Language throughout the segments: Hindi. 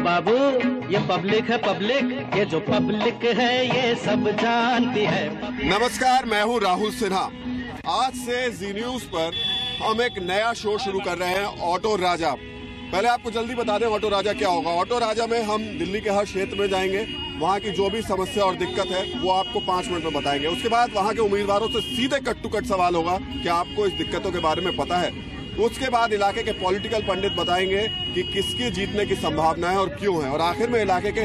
बाबू ये पब्लिक है पब्लिक, ये जो पब्लिक है ये सब जानती है। नमस्कार, मैं हूं राहुल सिन्हा। आज से जी न्यूज पर हम एक नया शो शुरू कर रहे हैं, ऑटो राजा। पहले आपको जल्दी बता दें ऑटो राजा क्या होगा। ऑटो राजा में हम दिल्ली के हर क्षेत्र में जाएंगे, वहां की जो भी समस्या और दिक्कत है वो आपको 5 मिनट में बताएंगे। उसके बाद वहां के उम्मीदवारों से सीधे कट टू कट सवाल होगा कि आपको इस दिक्कतों के बारे में पता है। उसके बाद इलाके के पॉलिटिकल पंडित बताएंगे कि किसकी जीतने की संभावना है और क्यों है। और आखिर में इलाके के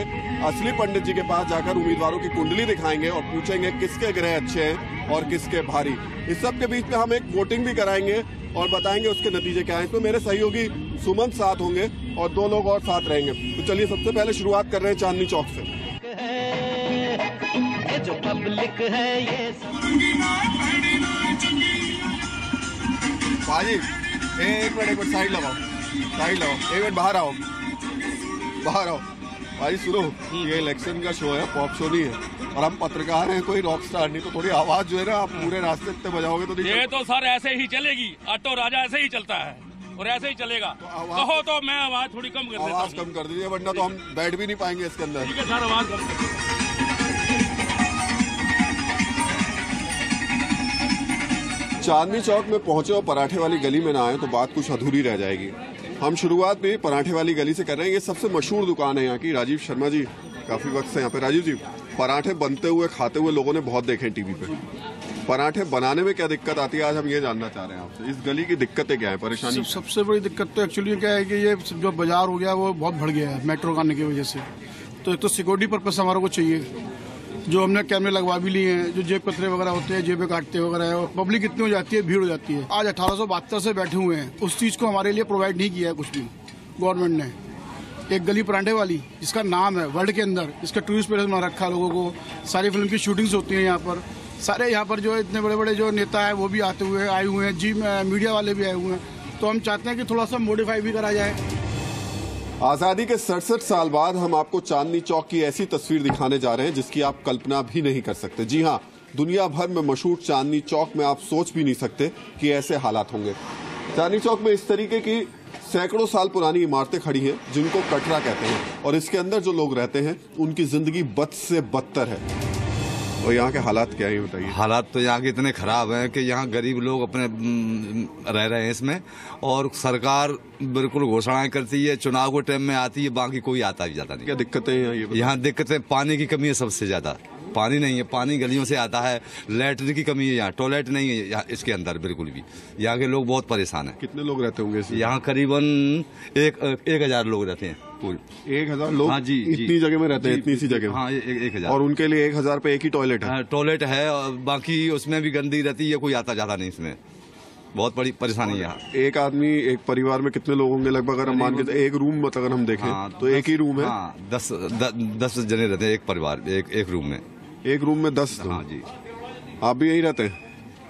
असली पंडित जी के पास जाकर उम्मीदवारों की कुंडली दिखाएंगे और पूछेंगे किसके ग्रह अच्छे हैं और किसके भारी। इस सब के बीच में हम एक वोटिंग भी कराएंगे और बताएंगे उसके नतीजे क्या है। इसमें मेरे सहयोगी सुमन साथ होंगे और 2 लोग और साथ रहेंगे। तो चलिए सबसे पहले शुरुआत कर रहे हैं चांदनी चौक से। ये जो पब्लिक है ये भाजी एक मिनट साइड लगाओ, एक मिनट बाहर आओ। भाई सुनो, ये इलेक्शन का शो है, पॉप शो नहीं है और हम पत्रकार हैं, कोई रॉक स्टार नहीं। तो थोड़ी आवाज जो है ना, आप पूरे रास्ते इतने बजाओगे तो ये तो सर ऐसे ही चलेगी। ऑटो राजा ऐसे ही चलता है और ऐसे ही चलेगा। कहो तो मैं आवाज थोड़ी कम कर देता हूं। आवाज कम कर दीजिए वरना तो हम बैठ भी नहीं पाएंगे इसके अंदर। ठीक है सर, आवाज कम कर दीजिए। चांदनी चौक में पहुंचे और पराठे वाली गली में ना आए तो बात कुछ अधूरी रह जाएगी। हम शुरुआत भी पराठे वाली गली से कर रहे हैं। ये सबसे मशहूर दुकान है यहाँ की। राजीव शर्मा जी काफी वक्त से यहाँ पे। राजीव जी, पराठे बनते हुए खाते हुए लोगों ने बहुत देखे टीवी पे। पराठे बनाने में क्या दिक्कत आती है, आज हम ये जानना चाह रहे हैं आपसे। इस गली की दिक्कतें क्या है, परेशानी? सबसे बड़ी दिक्कत तो एक्चुअली क्या है कि ये जो बाजार हो गया वो बहुत बढ़ गया है मेट्रो आने की वजह से। तो एक तो सिक्योरिटी पर्पज हमारे को चाहिए, जो हमने कैमरे लगवा भी लिए हैं, जो जेब कतरे वगैरह होते हैं, जेबें काटते वगैरह है। और पब्लिक इतनी हो जाती है, भीड़ हो जाती है। आज 1872 से बैठे हुए हैं, उस चीज को हमारे लिए प्रोवाइड नहीं किया है कुछ भी गवर्नमेंट ने। एक गली परांठे वाली, इसका नाम है वर्ल्ड के अंदर, इसका टूरिस्ट प्लेस बना रखा लोगों को। सारी फिल्म की शूटिंग्स होती हैं यहाँ पर। सारे यहाँ पर जो इतने बड़े बड़े जो नेता है वो भी आए हुए हैं जी, मीडिया वाले भी आए हुए हैं। तो हम चाहते हैं कि थोड़ा सा मॉडिफाई भी करा जाए। आजादी के 67 साल बाद हम आपको चांदनी चौक की ऐसी तस्वीर दिखाने जा रहे हैं जिसकी आप कल्पना भी नहीं कर सकते। जी हाँ, दुनिया भर में मशहूर चांदनी चौक में आप सोच भी नहीं सकते कि ऐसे हालात होंगे। चांदनी चौक में इस तरीके की सैकड़ों साल पुरानी इमारतें खड़ी हैं जिनको कटरा कहते हैं, और इसके अंदर जो लोग रहते हैं उनकी जिंदगी बद से बदतर है। और यहाँ के हालात क्या है बताइए? हालात तो यहाँ के इतने खराब हैं कि यहाँ गरीब लोग अपने रह रहे हैं इसमें, और सरकार बिल्कुल घोषणाएं करती है, चुनाव के टाइम में आती है, बाकी कोई आता भी जाता नहीं। क्या दिक्कतें हैं यहाँ दिक्कतें पानी की कमी है सबसे ज्यादा। पानी नहीं है, पानी गलियों से आता है। लैट्रिन की कमी है, यहाँ टॉयलेट नहीं है यहाँ इसके अंदर बिल्कुल भी। यहाँ के लोग बहुत परेशान हैं। कितने लोग रहते होंगे? यहाँ करीबन 1000 लोग रहते हैं। 1000 लोग? हाँ जी, इतनी जगह में रहते हैं, इतनी सी जगह? हाँ, 1000। और उनके लिए 1000 पे एक ही टॉयलेट है? टॉयलेट है, और बाकी उसमें भी गंदगी रहती है, कोई आता जाता नहीं इसमें। बहुत बड़ी परेशानी है यहाँ। एक आदमी, एक परिवार में कितने लोग होंगे लगभग, अगर हम मान के एक रूम अगर हम देखें? हाँ, तो एक ही रूम है? हाँ, 10 जने रहते हैं एक परिवार, एक रूम में। एक रूम में 10? हाँ जी। आप भी यही रहते हैं?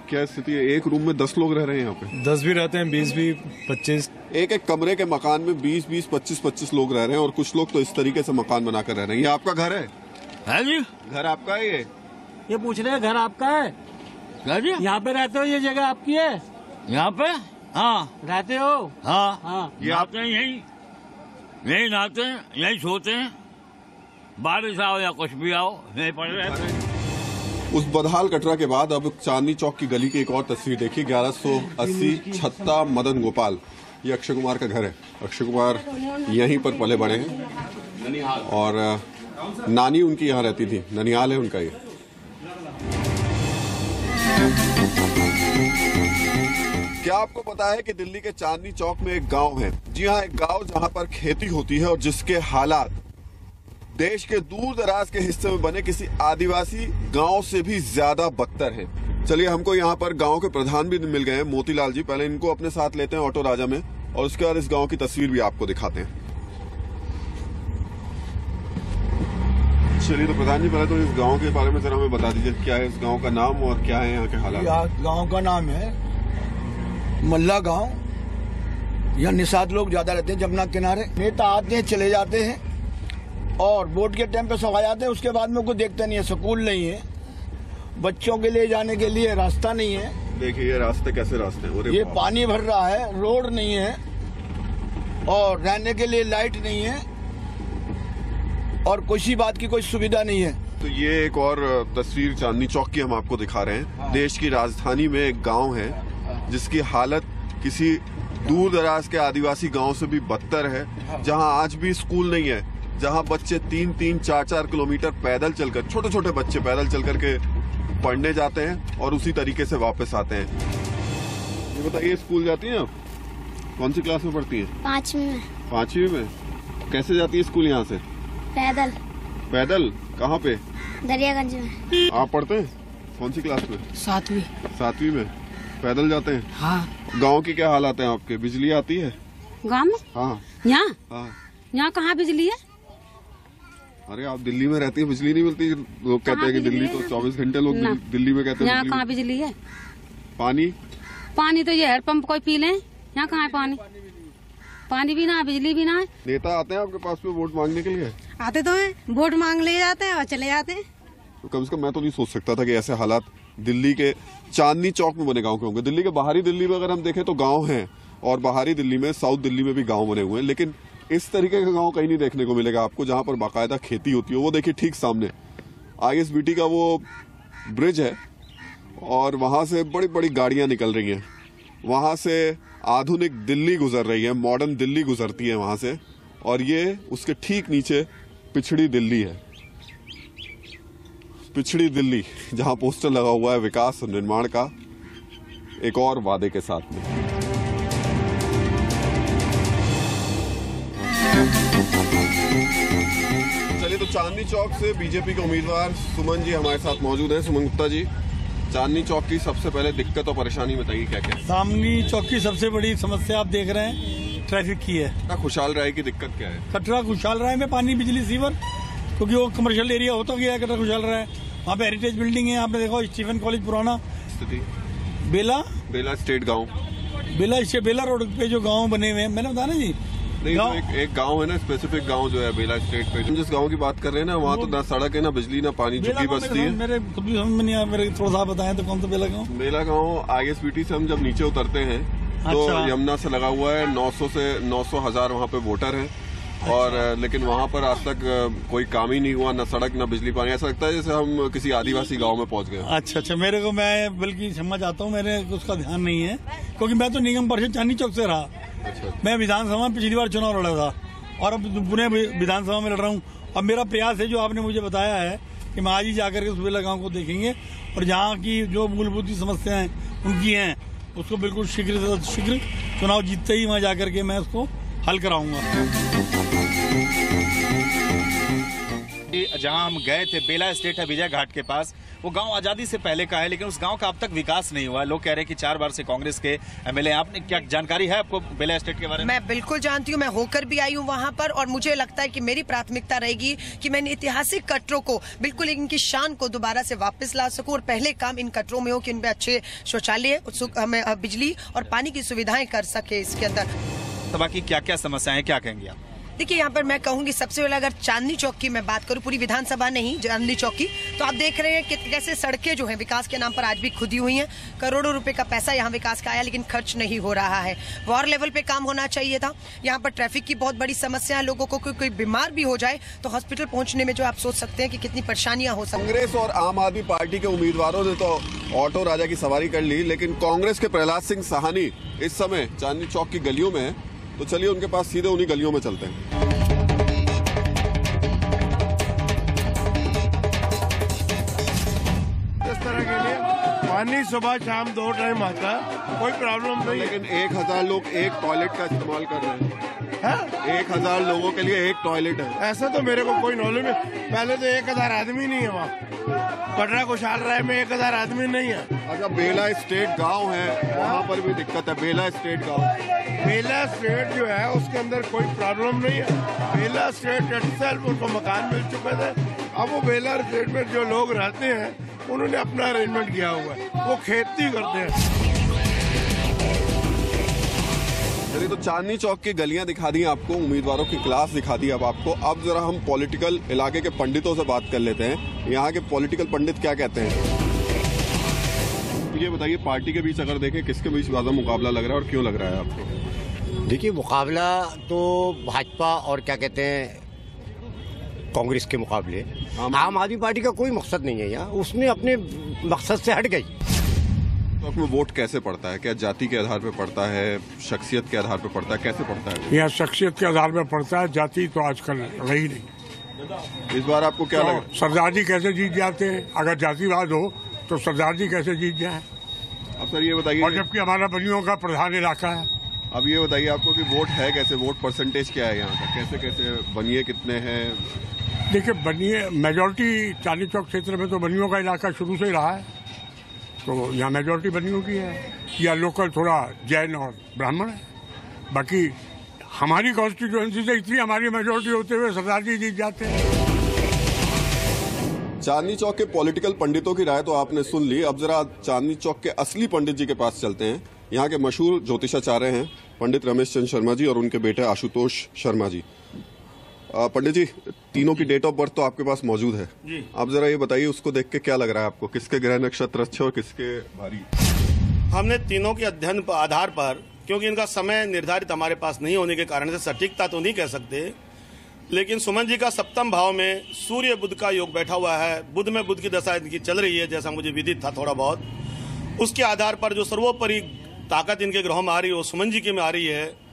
क्या स्थिति है? एक रूम में 10 लोग रह रहे हैं यहाँ पे? 10 भी रहते हैं, 20 भी, 25। एक कमरे के मकान में 20, 25 लोग रह रहे हैं, और कुछ लोग तो इस तरीके से मकान बनाकर रह रहे हैं। ये आपका घर है? है जी। घर आपका है? ये पूछ रहे हैं घर आपका है? क्या जी? यहाँ पे रहते हो? ये जगह आपकी है? यहाँ पे? हाँ रहते हो? हाँ हाँ। ये आते हैं यही नहाते हैं, यही सोते हैं। बारिश आओ या कुछ भी आओ, यहीं पड़े रहते हैं। उस बदहाल कटरा के बाद अब चांदनी चौक की गली की एक और तस्वीर देखिए। 1180 छत्ता मदन गोपाल, ये अक्षय कुमार का घर है। अक्षय कुमार यहीं पर पले बड़े हैं और नानी उनकी यहाँ रहती थी। ननिहाल है उनका ये। क्या आपको पता है कि दिल्ली के चांदनी चौक में एक गांव है? जी हाँ, एक गांव जहां पर खेती होती है और जिसके हालात देश के दूर दराज के हिस्से में बने किसी आदिवासी गांव से भी ज्यादा बदतर है। चलिए, हमको यहाँ पर गांव के प्रधान भी मिल गए हैं, मोतीलाल जी। पहले इनको अपने साथ लेते हैं ऑटो राजा में, और उसके बाद इस गांव की तस्वीर भी आपको दिखाते हैं। चलिए, तो प्रधान जी पहले तो इस गांव के बारे में जरा हमें बता दीजिए, क्या है इस गांव का नाम और क्या है यहाँ के हालात? गाँव का नाम है मल्ला गाँव। यहाँ निषाद लोग ज्यादा रहते हैं, जमुना किनारे। नेता आते हैं, चले जाते हैं, और वोट के टाइम पे सब आ जाते हैं। उसके बाद में कोई देखते नहीं है। स्कूल नहीं है, बच्चों के लिए जाने के लिए रास्ता नहीं है। देखिए ये रास्ते कैसे रास्ते हैं, ये पानी भर रहा है, रोड नहीं है, और रहने के लिए लाइट नहीं है, और किसी बात की कोई सुविधा नहीं है। तो ये एक और तस्वीर चांदनी चौक की हम आपको दिखा रहे हैं। देश की राजधानी में एक गांव है जिसकी हालत किसी दूर दराज के आदिवासी गांव से भी बदतर है, जहां आज भी स्कूल नहीं है, जहां बच्चे 3-3, 4-4 किलोमीटर पैदल चलकर, छोटे छोटे बच्चे पैदल चलकर के पढ़ने जाते हैं और उसी तरीके से वापस आते हैं। ये बताइए, स्कूल जाती हैं आप? कौन सी क्लास में पढ़ती हैं? 5वीं में। 5वीं में? कैसे जाती है स्कूल यहाँ से? पैदल। पैदल? कहाँ पे? दरियागंज में। आप पढ़ते हैं कौन सी क्लास में? 7वीं। 7वीं में पैदल जाते हैं? हाँ। गांव की क्या हालात है आपके? बिजली आती है गांव में? हाँ। यहाँ? हाँ। यहाँ कहाँ बिजली है? अरे आप दिल्ली में रहती है, बिजली नहीं मिलती? लोग कहते हैं कि दिल्ली तो 24 घंटे लोग दिल्ली में कहते हैं। यहाँ कहाँ बिजली है? पानी? पानी तो ये हैंडपंप कोई पी ले। यहाँ कहाँ है पानी? पानी भी ना है, बिजली भी ना है। नेता आते हैं आपके पास में वोट मांगने के लिए? आते तो हैं, वोट मांग ले जाते हैं और चले जाते हैं। तो कम से कम मैं तो नहीं सोच सकता था कि ऐसे हालात दिल्ली के चांदनी चौक में बने गांव के होंगे। दिल्ली के बाहरी दिल्ली में अगर हम देखें तो गांव हैं, और बाहरी दिल्ली में, साउथ दिल्ली में भी गांव बने हुए हैं, लेकिन इस तरीके का गांव कहीं नहीं देखने को मिलेगा आपको जहां पर बाकायदा खेती होती है। वो देखिए ठीक सामने ISBT का वो ब्रिज है और वहां से बड़ी बड़ी गाड़ियां निकल रही हैं। वहां से आधुनिक दिल्ली गुजर रही है, मॉडर्न दिल्ली गुजरती है वहां से, और ये उसके ठीक नीचे पिछड़ी दिल्ली है। पिछड़ी दिल्ली जहां पोस्टर लगा हुआ है विकास और निर्माण का, एक और वादे के साथ में। चलिए, तो चांदनी चौक से बीजेपी के उम्मीदवार सुमन जी हमारे साथ मौजूद हैं। सुमन गुप्ता जी, चांदनी चौक की सबसे पहले दिक्कत और परेशानी बताइए, क्या क्या? चांदनी चौक की सबसे बड़ी समस्या आप देख रहे हैं ट्रैफिक की है। खुशहाल राय की दिक्कत क्या है? कटरा खुशहाल राय में पानी, बिजली, सीवर, क्योंकि वो कमर्शियल एरिया होता गया है। कटरा खुशहाल राय, वहाँ पे हेरिटेज बिल्डिंग है। आपने देखो स्टीफन कॉलेज पुराना, स्थिति बेला स्टेट गाँव, बेला रोड पे जो गाँव बने हुए हैं, मैंने बताया ना जी। नहीं, तो एक गांव है ना, स्पेसिफिक गांव जो है बेला स्टेट पे, जिस गांव की बात कर रहे हैं ना, वहाँ तो ना सड़क है, ना बिजली, ना पानी, झुग्गी बस्ती है। मेरे खुद भी समझ में नहीं आया, मेरे थोड़ा सा बताएं तो कौन सा बेला गाँव? बेला गाँव ISBT से हम जब नीचे उतरते हैं तो यमुना से लगा हुआ है। 900 से 900,000 वहाँ पे वोटर हैं, और लेकिन वहाँ पर आज तक कोई काम ही नहीं हुआ, ना सड़क, ना बिजली, पानी। ऐसा लगता है जैसे हम किसी आदिवासी गांव में पहुँच गए। अच्छा, मेरे को, मैं बल्कि क्षमा चाहता हूँ, मेरे उसका ध्यान नहीं है, क्योंकि मैं तो निगम परिषद चांदनी चौक से रहा। मैं विधानसभा में पिछली बार चुनाव लड़ा था और अब पुणे विधानसभा में लड़ रहा हूँ। अब मेरा प्रयास है, जो आपने मुझे बताया है, कि मैं आज ही जाकर के उस बेला गाँव को देखेंगे और जहाँ की जो मूलभूत समस्याएं उनकी हैं उसको बिल्कुल शीघ्र से शीघ्र चुनाव जीतते ही वहाँ जाकर के मैं उसको हल कराऊंगा। जहां हम गए थे, बेला स्टेट है विजय घाट के पास, वो गांव आजादी से पहले का है, लेकिन उस गांव का अब तक विकास नहीं हुआ। लोग कह रहे हैं कि 4 बार से कांग्रेस के MLA। आपने क्या जानकारी है आपको बेला स्टेट के बारे में? मैं बिल्कुल जानती हूँ, मैं होकर भी आई हूँ वहाँ पर, और मुझे लगता है कि मेरी प्राथमिकता रहेगी कि मैं ऐतिहासिक कटरों को बिल्कुल इनकी शान को दोबारा से वापस ला सकूँ, और पहले काम इन कटरों में हो कि इनमें अच्छे शौचालय, हमें बिजली और पानी की सुविधाएं कर सके इसके अंदर। तो बाकी क्या क्या समस्याएं, क्या कहेंगे आप? देखिए, यहाँ पर मैं कहूँगी सबसे पहले अगर चांदनी चौक की मैं बात करूँ, पूरी विधानसभा नहीं, चांदनी चौक की, तो आप देख रहे हैं कि कैसे सड़कें जो हैं विकास के नाम पर आज भी खुदी हुई हैं। करोड़ों रुपए का पैसा यहाँ विकास का आया, लेकिन खर्च नहीं हो रहा है। वार लेवल पे काम होना चाहिए था। यहाँ पर ट्रैफिक की बहुत बड़ी समस्या है। लोगों को कोई बीमार भी हो जाए तो हॉस्पिटल पहुँचने में जो आप सोच सकते हैं कि कितनी परेशानियां हो सकती। कांग्रेस और आम आदमी पार्टी के उम्मीदवारों ने तो ऑटो राजा की सवारी कर ली, लेकिन कांग्रेस के प्रहलाद सिंह साहनी इस समय चांदनी चौक की गलियों में है। तो चलिए उनके पास सीधे उन्हीं गलियों में चलते हैं। पानी सुबह शाम 2 टाइम आता, कोई प्रॉब्लम नहीं। लेकिन 1000 लोग एक टॉयलेट का इस्तेमाल कर रहे हैं। 1000 लोगों के लिए एक टॉयलेट है। ऐसा तो मेरे को कोई नॉलेज नहीं। पहले तो 1000 आदमी नहीं है वहाँ। कटरा खुशहाल राय में 1000 आदमी नहीं है। अच्छा, बेला स्टेट गांव है, वहाँ पर भी दिक्कत है। बेला स्टेट गांव, बेला स्टेट जो है उसके अंदर कोई प्रॉब्लम नहीं है। बेला स्टेट इटसेल्फ उनको मकान मिल चुके थे। अब वो बेला स्टेट में जो लोग रहते हैं उन्होंने अपना अरेंजमेंट किया हुआ है, वो खेती करते हैं। चलिए, तो चांदनी चौक की गलियां दिखा दी आपको, उम्मीदवारों की क्लास दिखा दी अब आपको। अब जरा हम पॉलिटिकल इलाके के पंडितों से बात कर लेते हैं। यहाँ के पॉलिटिकल पंडित क्या कहते हैं, ये बताइए। पार्टी के बीच अगर देखें, किसके बीच ज्यादा मुकाबला लग रहा है और क्यों लग रहा है आपको? देखिए, मुकाबला तो भाजपा और क्या कहते हैं कांग्रेस के मुकाबले। आम आदमी पार्टी का कोई मकसद नहीं है यहाँ, उसने अपने मकसद से हट गई। तो में वोट कैसे पड़ता है? क्या जाति के आधार पर पड़ता है, शख्सियत के आधार पर पड़ता है, कैसे पड़ता है? यहाँ शख्सियत के आधार पर पड़ता है, जाति तो आजकल रही नहीं। इस बार आपको क्या तो लगा? सरदार जी कैसे जीत जाते हैं? अगर जातिवाद हो तो सरदार जी कैसे जीत जाए? अब सर ये बताइए, और जबकि हमारा बनियों का प्रधान इलाका है। अब ये बताइए आपको कि वोट है कैसे, वोट परसेंटेज क्या है यहाँ का, कैसे कैसे बनिए कितने हैं? देखिए बनिए मेजोरिटी चांदनी चौक क्षेत्र में तो बनियों का इलाका शुरू से ही रहा है, तो यहाँ मेजोरिटी बनियों की है। या लोकल थोड़ा जैन और ब्राह्मण है। बाकी हमारी कॉन्स्टिट्यूएंसी से इतनी हमारी मेजोरिटी होते हुए सरदार जी जीत जाते हैं। चांदनी चौक के पॉलिटिकल पंडितों की राय तो आपने सुन ली। अब जरा चांदनी चौक के असली पंडित जी के पास चलते हैं। यहाँ के मशहूर ज्योतिषाचार्य हैं पंडित रमेश चंद्र शर्मा जी और उनके बेटे आशुतोष शर्मा जी। पंडित जी, तीनों की डेट ऑफ बर्थ तो आपके पास मौजूद है जी। आप जरा ये बताइए, उसको देख के क्या लग रहा है आपको, किसके ग्रह नक्षत्र अच्छे और किसके भारी? हमने तीनों के अध्ययन आधार पर, क्योंकि इनका समय निर्धारित हमारे पास नहीं होने के कारण से सटीकता तो नहीं कह सकते, लेकिन सुमन जी का सप्तम भाव में सूर्य बुध का योग बैठा हुआ है। बुध में बुध की दशा इनकी चल रही है, जैसा मुझे विदित था थोड़ा बहुत। उसके आधार पर जो सर्वोपरि ताकत इनके ग्रहों में आ रही है वो सुमन जी के में आ रही है।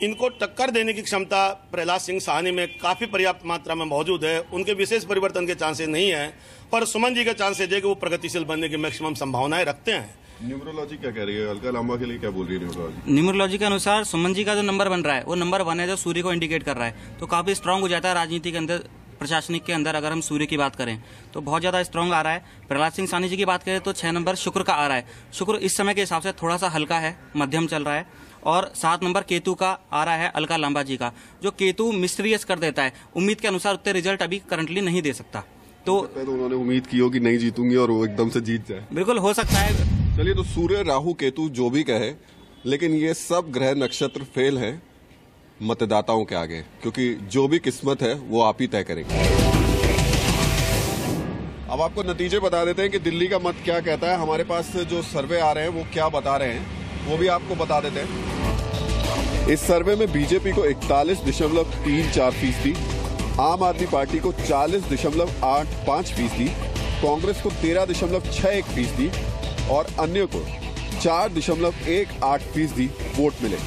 इनको टक्कर देने की क्षमता प्रहलाद सिंह साहनी में काफी पर्याप्त मात्रा में मौजूद है। उनके विशेष परिवर्तन के चांसेस नहीं है, पर सुमन जी के चांसेज है कि वो प्रगतिशील बनने की मैक्सिमम संभावनाएं रखते हैं। न्यूमरोलॉजी क्या कह रही है? अलका लांबा के लिए क्या बोल रही है न्यूमरोलॉजी? न्यूमरोलॉजी के अनुसार सुमन जी का जो नंबर बन रहा है वो नंबर 1 है, जो सूर्य को इंडिकेट कर रहा है, तो काफी स्ट्रांग हो जाता है राजनीति के अंदर, प्रशासनिक के अंदर। अगर हम सूर्य की बात करें तो बहुत ज्यादा स्ट्रांग आ रहा है। प्रहलाद सिंह साहनी जी की बात करें तो 6 नंबर शुक्र का आ रहा है। शुक्र इस समय के हिसाब से थोड़ा सा हल्का है, मध्यम चल रहा है। और 7 नंबर केतु का आ रहा है अलका लांबा जी का, जो केतु मिस्टीरियस कर देता है। उम्मीद के अनुसार उतने रिजल्ट अभी करंटली नहीं दे सकता। तो उन्होंने उम्मीद की हो कि नहीं जीतूंगी और वो एकदम से जीत जाए। बिल्कुल हो सकता है। चलिए, तो सूर्य राहु केतु जो भी कहे, लेकिन ये सब ग्रह नक्षत्र फेल है मतदाताओं के आगे, क्योंकि जो भी किस्मत है वो आप ही तय करेंगे। अब आपको नतीजे बता देते हैं कि दिल्ली का मत क्या कहता है। हमारे पास जो सर्वे आ रहे हैं वो क्या बता रहे हैं वो भी आपको बता देते हैं। इस सर्वे में बीजेपी को 41.34%, आम आदमी पार्टी को 40.85%, कांग्रेस को 13.61% और अन्य को 4.18% वोट मिले।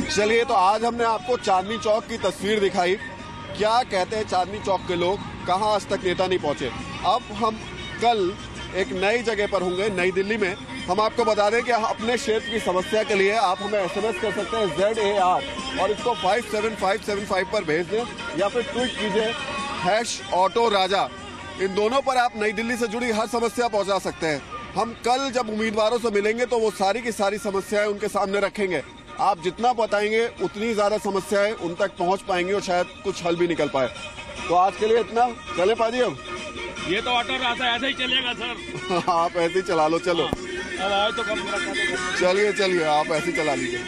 चलिए, तो आज हमने आपको चांदनी चौक की तस्वीर दिखाई। क्या कहते हैं चांदनी चौक के लोग, कहां आज तक नेता नहीं पहुंचे। अब हम कल एक नई जगह पर होंगे, नई दिल्ली में। हम आपको बता दें कि अपने क्षेत्र की समस्या के लिए आप हमें SMS कर सकते हैं ZAR और इसको 57575 पर भेज दें, या फिर ट्वीट कीजिए #ऑटोराजा। इन दोनों पर आप नई दिल्ली से जुड़ी हर समस्या पहुंचा सकते हैं। हम कल जब उम्मीदवारों से मिलेंगे तो वो सारी की सारी समस्याएं उनके सामने रखेंगे। आप जितना बताएंगे उतनी ज्यादा समस्याएं उन तक पहुंच पाएंगी और शायद कुछ हल भी निकल पाए। तो आज के लिए इतना। चले पाजी, अब ये तो ऑटो रास्ता ऐसे ही चलेगा सर। आप ऐसे ही चला लो। चलो अब आए तो कम। चलिए आप ऐसे ही चला लीजिए।